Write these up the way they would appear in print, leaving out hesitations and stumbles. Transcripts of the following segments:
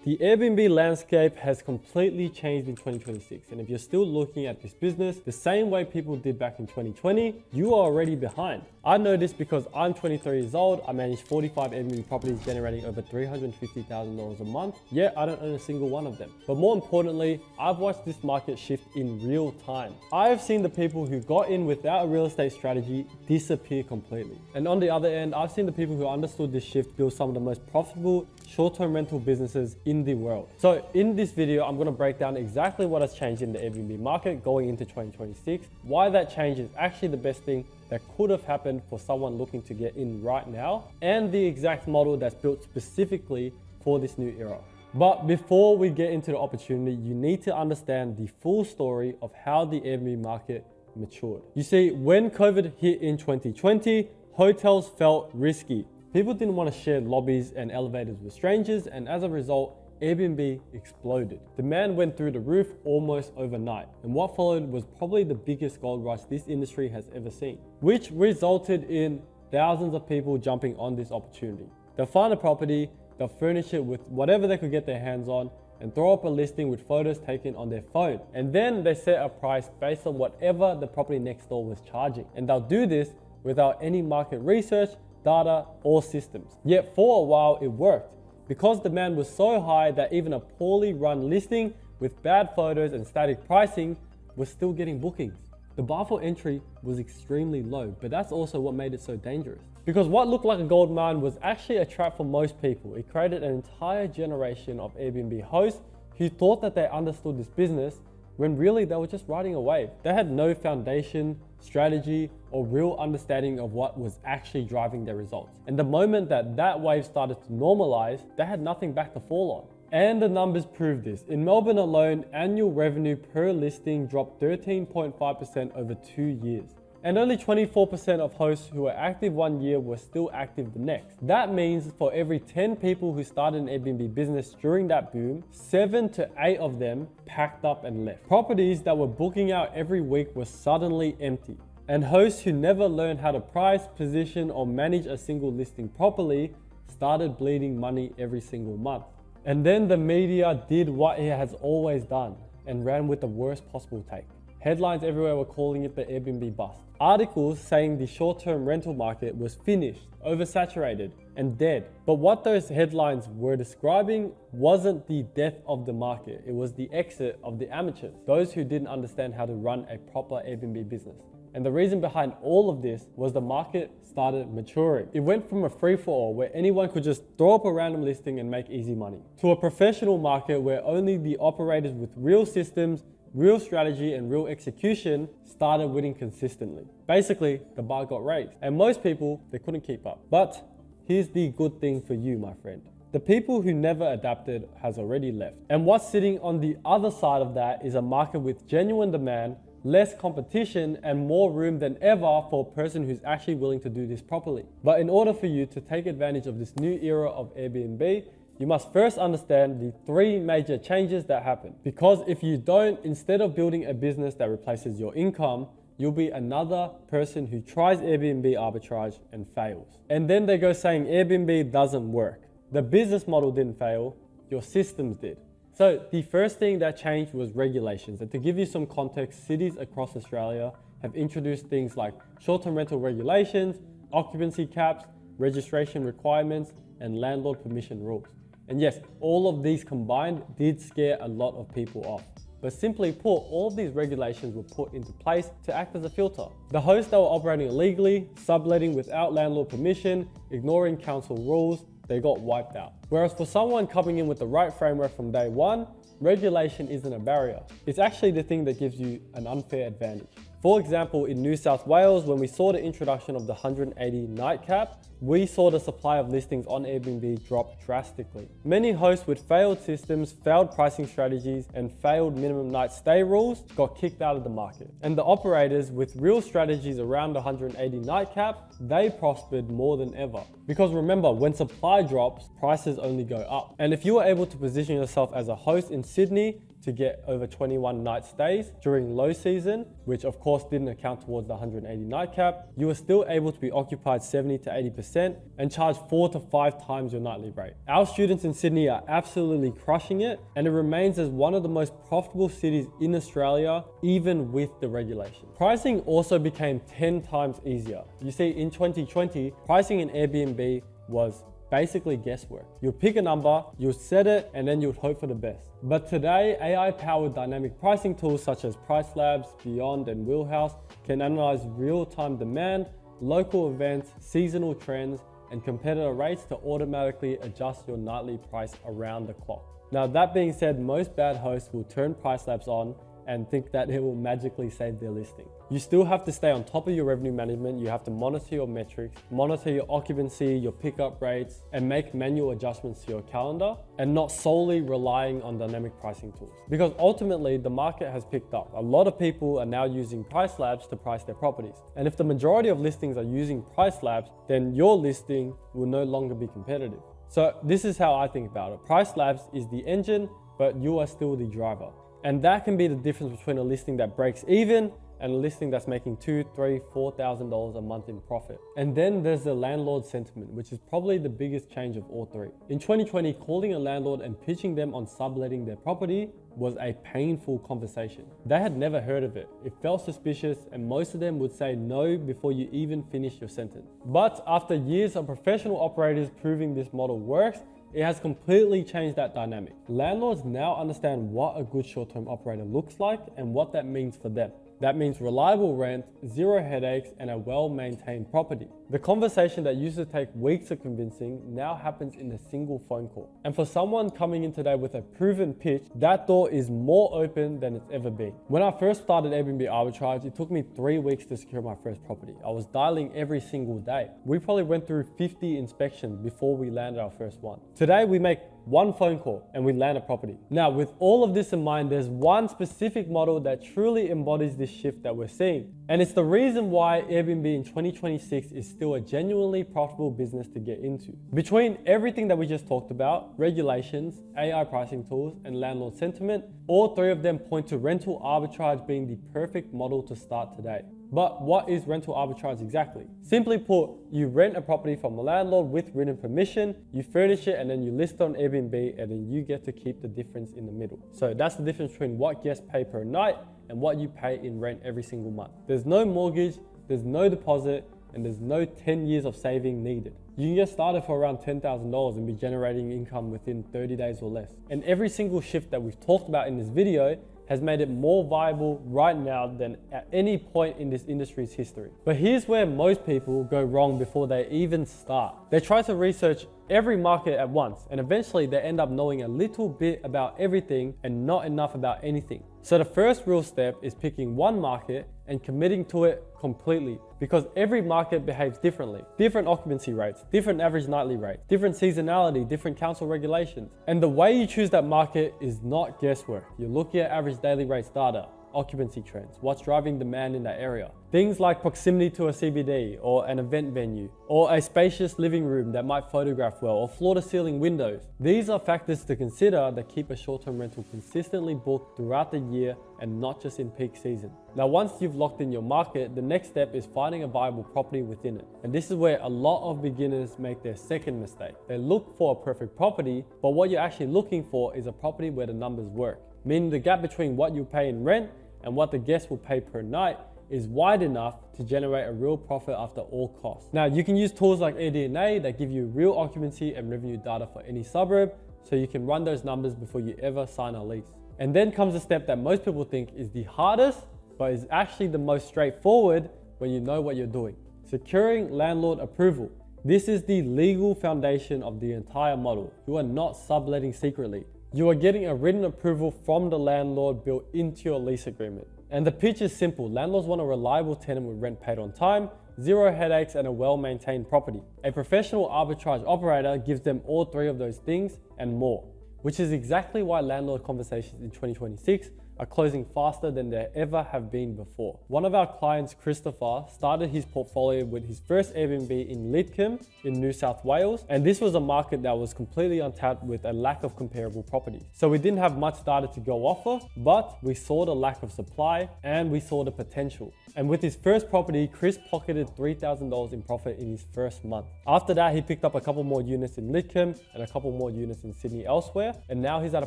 The Airbnb landscape has completely changed in 2026, and if you're still looking at this business the same way people did back in 2020, you are already behind. I know this because I'm 23 years old, I manage 45 Airbnb properties generating over $350,000 a month, yet I don't own a single one of them. But more importantly, I've watched this market shift in real time. I have seen the people who got in without a real estate strategy disappear completely. And on the other end, I've seen the people who understood this shift build some of the most profitable short-term rental businesses in the world. So in this video, I'm going to break down exactly what has changed in the Airbnb market going into 2026, why that change is actually the best thing that could have happened for someone looking to get in right now, and the exact model that's built specifically for this new era. But before we get into the opportunity, you need to understand the full story of how the Airbnb market matured. You see, when COVID hit in 2020, hotels felt risky. People didn't want to share lobbies and elevators with strangers, and as a result, Airbnb exploded. Demand went through the roof almost overnight, and what followed was probably the biggest gold rush this industry has ever seen, which resulted in thousands of people jumping on this opportunity. They'll find a property, they'll furnish it with whatever they could get their hands on, and throw up a listing with photos taken on their phone. And then they set a price based on whatever the property next door was charging. And they'll do this without any market research, data, or systems. Yet for a while it worked, because demand was so high that even a poorly run listing with bad photos and static pricing was still getting bookings. The bar for entry was extremely low, but that's also what made it so dangerous. Because what looked like a gold mine was actually a trap for most people. It created an entire generation of Airbnb hosts who thought that they understood this business when really they were just riding a wave. They had no foundation, strategy, or real understanding of what was actually driving their results. And the moment that that wave started to normalize, they had nothing back to fall on. And the numbers prove this. In Melbourne alone, annual revenue per listing dropped 13.5% over 2 years. And only 24% of hosts who were active 1 year were still active the next. That means for every 10 people who started an Airbnb business during that boom, 7 to 8 of them packed up and left. Properties that were booking out every week were suddenly empty. And hosts who never learned how to price, position, or manage a single listing properly started bleeding money every single month. And then the media did what it has always done and ran with the worst possible take. Headlines everywhere were calling it the Airbnb bust. Articles saying the short-term rental market was finished, oversaturated, and dead. But what those headlines were describing wasn't the death of the market, it was the exit of the amateurs, those who didn't understand how to run a proper Airbnb business. And the reason behind all of this was the market started maturing. It went from a free-for-all where anyone could just throw up a random listing and make easy money, to a professional market where only the operators with real systems, real strategy, and real execution started winning consistently. Basically, the bar got raised, and most people, they couldn't keep up. But here's the good thing for you, my friend. The people who never adapted has already left. And what's sitting on the other side of that is a market with genuine demand, less competition, and more room than ever for a person who's actually willing to do this properly. But in order for you to take advantage of this new era of Airbnb, you must first understand the 3 major changes that happen. Because if you don't, instead of building a business that replaces your income, you'll be another person who tries Airbnb arbitrage and fails. And then they go saying Airbnb doesn't work. The business model didn't fail, your systems did. So the first thing that changed was regulations. And to give you some context, cities across Australia have introduced things like short-term rental regulations, occupancy caps, registration requirements, and landlord permission rules. And yes, all of these combined did scare a lot of people off. But simply put, all of these regulations were put into place to act as a filter. The hosts that were operating illegally, subletting without landlord permission, ignoring council rules, they got wiped out. Whereas for someone coming in with the right framework from day one, regulation isn't a barrier. It's actually the thing that gives you an unfair advantage. For example, in New South Wales, when we saw the introduction of the 180 night cap, we saw the supply of listings on Airbnb drop drastically. Many hosts with failed systems, failed pricing strategies, and failed minimum night stay rules got kicked out of the market. And the operators with real strategies around the 180 night cap, they prospered more than ever. Because remember, when supply drops, prices only go up. And if you were able to position yourself as a host in Sydney to get over 21 night stays during low season, which of course didn't account towards the 180 night cap, you were still able to be occupied 70 to 80% 20% and charge 4 to 5 times your nightly rate. Our students in Sydney are absolutely crushing it, and it remains as one of the most profitable cities in Australia, even with the regulation. Pricing also became 10 times easier. You see, in 2020, pricing in Airbnb was basically guesswork. You'll pick a number, you'll set it, and then you'll hope for the best. But today, AI-powered dynamic pricing tools such as Pricelabs, Beyond, and Wheelhouse can analyze real-time demand, local events, seasonal trends, and competitor rates to automatically adjust your nightly price around the clock. Now, that being said, most bad hosts will turn Pricelabs on and think that it will magically save their listing. You still have to stay on top of your revenue management. You have to monitor your metrics, monitor your occupancy, your pickup rates, and make manual adjustments to your calendar, and not solely relying on dynamic pricing tools. Because ultimately, the market has picked up. A lot of people are now using Pricelabs to price their properties. And if the majority of listings are using Pricelabs, then your listing will no longer be competitive. So this is how I think about it. Pricelabs is the engine, but you are still the driver. And that can be the difference between a listing that breaks even and a listing that's making $2,000, $3,000, $4,000 a month in profit. And then there's the landlord sentiment, which is probably the biggest change of all three. In 2020, calling a landlord and pitching them on subletting their property was a painful conversation. They had never heard of it. It felt suspicious, and most of them would say no before you even finish your sentence. But after years of professional operators proving this model works, it has completely changed that dynamic. Landlords now understand what a good short-term operator looks like and what that means for them. That means reliable rent, zero headaches, and a well-maintained property. The conversation that used to take weeks of convincing now happens in a single phone call. And for someone coming in today with a proven pitch, that door is more open than it's ever been. When I first started Airbnb Arbitrage, it took me 3 weeks to secure my first property. I was dialing every single day. We probably went through 50 inspections before we landed our first one. Today, we make one phone call and we land a property. Now, with all of this in mind, there's one specific model that truly embodies this shift that we're seeing. And it's the reason why Airbnb in 2026 is still a genuinely profitable business to get into. Between everything that we just talked about, regulations, AI pricing tools, and landlord sentiment, all three of them point to rental arbitrage being the perfect model to start today. But what is rental arbitrage exactly? Simply put, you rent a property from a landlord with written permission, you furnish it, and then you list it on Airbnb, and then you get to keep the difference in the middle. So that's the difference between what guests pay per night and what you pay in rent every single month. There's no mortgage, there's no deposit, and there's no 10 years of saving needed. You can get started for around $10,000 and be generating income within 30 days or less. And every single shift that we've talked about in this video has made it more viable right now than at any point in this industry's history. But here's where most people go wrong before they even start. They try to research every market at once, and eventually they end up knowing a little bit about everything and not enough about anything. So the first real step is picking one market and committing to it completely, because every market behaves differently. Different occupancy rates, different average nightly rates, different seasonality, different council regulations. And the way you choose that market is not guesswork. You're looking at average daily rates data, occupancy trends, what's driving demand in that area. Things like proximity to a CBD or an event venue, or a spacious living room that might photograph well, or floor-to-ceiling windows. These are factors to consider that keep a short-term rental consistently booked throughout the year and not just in peak season. Now, once you've locked in your market, the next step is finding a viable property within it. And this is where a lot of beginners make their second mistake. They look for a perfect property, but what you're actually looking for is a property where the numbers work. Meaning the gap between what you pay in rent and what the guests will pay per night is wide enough to generate a real profit after all costs. Now, you can use tools like AirDNA that give you real occupancy and revenue data for any suburb, so you can run those numbers before you ever sign a lease. And then comes a step that most people think is the hardest, but is actually the most straightforward when you know what you're doing. Securing landlord approval. This is the legal foundation of the entire model. You are not subletting secretly. You are getting a written approval from the landlord built into your lease agreement. And the pitch is simple. Landlords want a reliable tenant with rent paid on time, zero headaches, and a well-maintained property. A professional arbitrage operator gives them all three of those things and more, which is exactly why landlord conversations in 2026 are closing faster than they ever have been before. One of our clients, Christopher, started his portfolio with his first Airbnb in Lidcombe in New South Wales, and this was a market that was completely untapped with a lack of comparable properties. So we didn't have much data to go off of, but we saw the lack of supply and we saw the potential. And with his first property, Chris pocketed $3,000 in profit in his first month. After that, he picked up a couple more units in Lidcombe and a couple more units in Sydney elsewhere, and now he's at a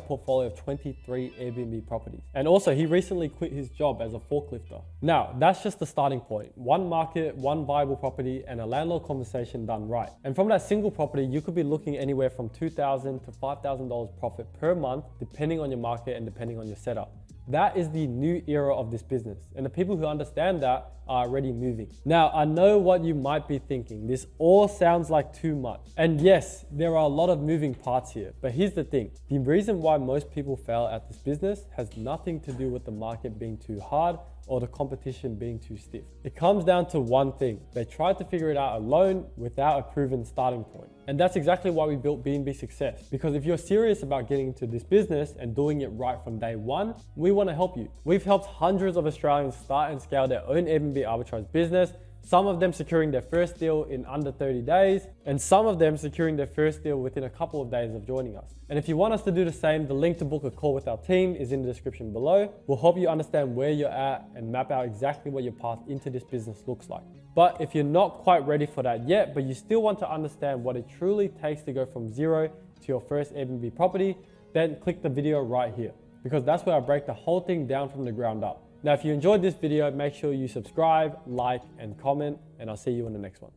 portfolio of 23 Airbnb properties. And also, he recently quit his job as a forklifter. Now, that's just the starting point. One market, one viable property, and a landlord conversation done right. And from that single property, you could be looking anywhere from $2,000 to $5,000 profit per month, depending on your market and depending on your setup. That is the new era of this business, and the people who understand that are already moving. Now, I know what you might be thinking. This all sounds like too much. And yes, there are a lot of moving parts here, but here's the thing. The reason why most people fail at this business has nothing to do with the market being too hard or the competition being too stiff. It comes down to one thing. They tried to figure it out alone without a proven starting point. And that's exactly why we built B&B Success. Because if you're serious about getting into this business and doing it right from day one, we want to help you. We've helped hundreds of Australians start and scale their own Airbnb arbitrage business, some of them securing their first deal in under 30 days, and some of them securing their first deal within a couple of days of joining us. And if you want us to do the same, the link to book a call with our team is in the description below. We'll help you understand where you're at and map out exactly what your path into this business looks like. But if you're not quite ready for that yet, but you still want to understand what it truly takes to go from zero to your first Airbnb property, then click the video right here, because that's where I break the whole thing down from the ground up. Now, if you enjoyed this video, make sure you subscribe, like, and comment, and I'll see you in the next one.